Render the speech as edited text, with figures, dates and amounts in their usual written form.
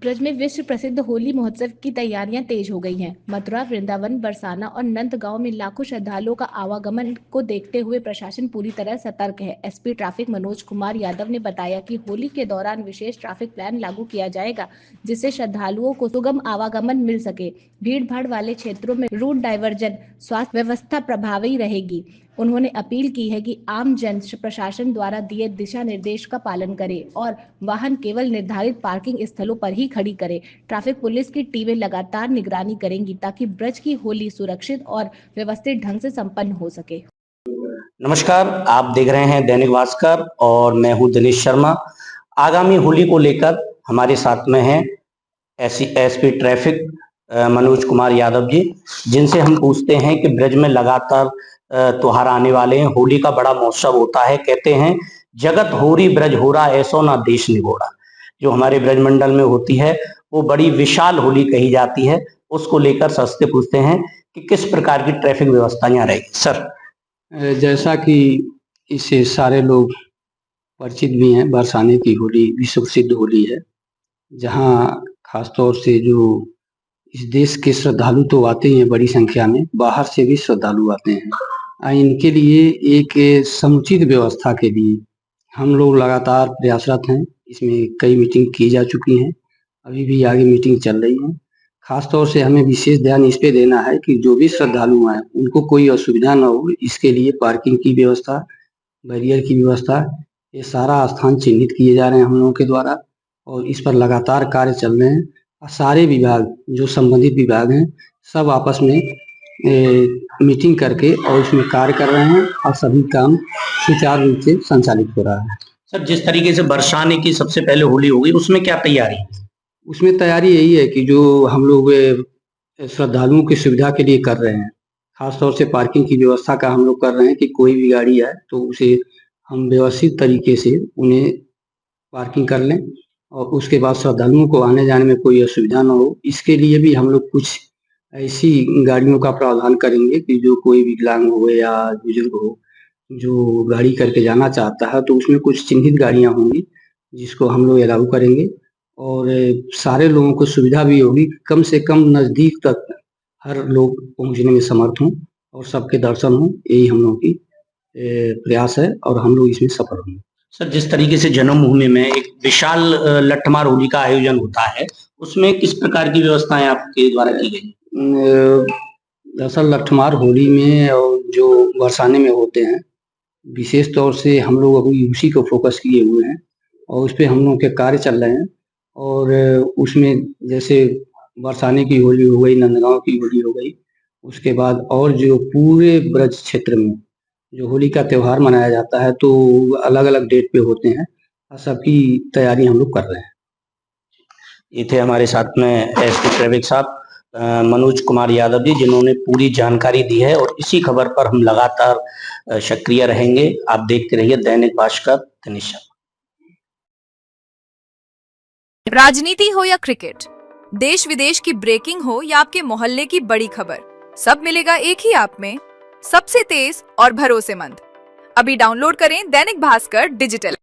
ब्रज में विश्व प्रसिद्ध होली महोत्सव की तैयारियां तेज हो गई हैं। मथुरा, वृंदावन, बरसाना और नंदगांव में लाखों श्रद्धालुओं का आवागमन को देखते हुए प्रशासन पूरी तरह सतर्क है। एसपी ट्रैफिक मनोज कुमार यादव ने बताया कि होली के दौरान विशेष ट्रैफिक प्लान लागू किया जाएगा, जिससे श्रद्धालुओं को सुगम आवागमन मिल सके। भीड़ भाड़ वाले क्षेत्रों में रूट डाइवर्जन स्वास्थ्य व्यवस्था प्रभावी रहेगी। उन्होंने अपील की है कि आम जन प्रशासन द्वारा दिए दिशा निर्देश का पालन करे और वाहन केवल निर्धारित पार्किंग स्थलों पर ही खड़ी करे। ट्रैफिक पुलिस की टीमें लगातार निगरानी करेंगी ताकि ब्रज की होली सुरक्षित और व्यवस्थित ढंग से संपन्न हो सके। नमस्कार, आप देख रहे हैं दैनिक भास्कर और मैं हूं दिनेश शर्मा। आगामी होली को लेकर हमारे साथ में हैं एसपी ट्रैफिक मनोज कुमार यादव जी, जिनसे हम पूछते हैं कि ब्रज में लगातार त्योहार आने वाले हैं। होली का बड़ा महोत्सव होता है। कहते हैं जगत होरी ब्रज होरा, ऐसो ना देश निगोड़ा। जो हमारे ब्रज मंडल में होती है वो बड़ी विशाल होली कही जाती है। उसको लेकर सबसे पूछते हैं कि किस प्रकार की ट्रैफिक व्यवस्था यहाँ रहेगी। सर, जैसा कि इससे सारे लोग परिचित भी हैं, बरसाने की होली विश्व प्रसिद्ध होली है, जहाँ खासतौर से जो इस देश के श्रद्धालु तो आते ही हैं बड़ी संख्या में, बाहर से भी श्रद्धालु आते हैं। इनके लिए एक समुचित व्यवस्था के लिए हम लोग लगातार प्रयासरत हैं। इसमें कई मीटिंग की जा चुकी हैं, अभी भी आगे मीटिंग चल रही है। खासतौर से हमें विशेष ध्यान इस पे देना है कि जो भी श्रद्धालु हैं उनको कोई असुविधा न हो। इसके लिए पार्किंग की व्यवस्था, बैरियर की व्यवस्था, ये सारा स्थान चिन्हित किए जा रहे हैं हम लोगों के द्वारा और इस पर लगातार कार्य चल रहे हैं। सारे विभाग, जो संबंधित विभाग हैं, सब आपस में मीटिंग करके और इसमें कार्य कर रहे हैं और सभी काम सुचारू रूप से संचालित हो रहा है। सर, जिस तरीके से बरसाने की सबसे पहले होली होगी, उसमें क्या तैयारी है? उसमें तैयारी यही है कि जो हम लोग श्रद्धालुओं की सुविधा के लिए कर रहे हैं, खासतौर से पार्किंग की व्यवस्था का हम लोग कर रहे हैं कि कोई भी गाड़ी आए तो उसे हम व्यवस्थित तरीके से उन्हें पार्किंग कर लें और उसके बाद श्रद्धालुओं को आने जाने में कोई असुविधा न हो। इसके लिए भी हम लोग कुछ ऐसी गाड़ियों का प्रावधान करेंगे कि जो कोई विकलांग हो या बुजुर्ग हो, जो गाड़ी करके जाना चाहता है, तो उसमें कुछ चिन्हित गाड़ियां होंगी जिसको हम लोग अलाउ करेंगे और सारे लोगों को सुविधा भी होगी। कम से कम नज़दीक तक हर लोग पहुंचने में समर्थ हों और सबके दर्शन हों, यही हम लोगों की प्रयास है और हम लोग इसमें सफल होंगे। सर, जिस तरीके से जन्मभूमि में एक विशाल लट्ठमार होली का आयोजन होता है, उसमें किस प्रकार की व्यवस्थाएं आपके द्वारा की गई? दरअसल लट्ठमार होली में और जो बरसाने में होते हैं, विशेष तौर से हम लोग अभी उसी को फोकस किए हुए हैं और उस पे हम लोग के कार्य चल रहे हैं। और उसमें जैसे बरसाने की होली हो गई, नंदगांव की होली हो गई, उसके बाद और जो पूरे ब्रज क्षेत्र में जो होली का त्योहार मनाया जाता है, तो अलग-अलग डेट पे होते हैं और सबकी तैयारी हम लोग कर रहे हैं। ये थे हमारे साथ में एसपी ट्रैफिक साहब मनोज कुमार यादव जी, जिन्होंने पूरी जानकारी दी है और इसी खबर पर हम लगातार सक्रिय रहेंगे। आप देखते रहिए दैनिक भास्कर। दिनेश। राजनीति हो या क्रिकेट, देश विदेश की ब्रेकिंग हो या आपके मोहल्ले की बड़ी खबर, सब मिलेगा एक ही ऐप में, सबसे तेज और भरोसेमंद। अभी डाउनलोड करें दैनिक भास्कर डिजिटल।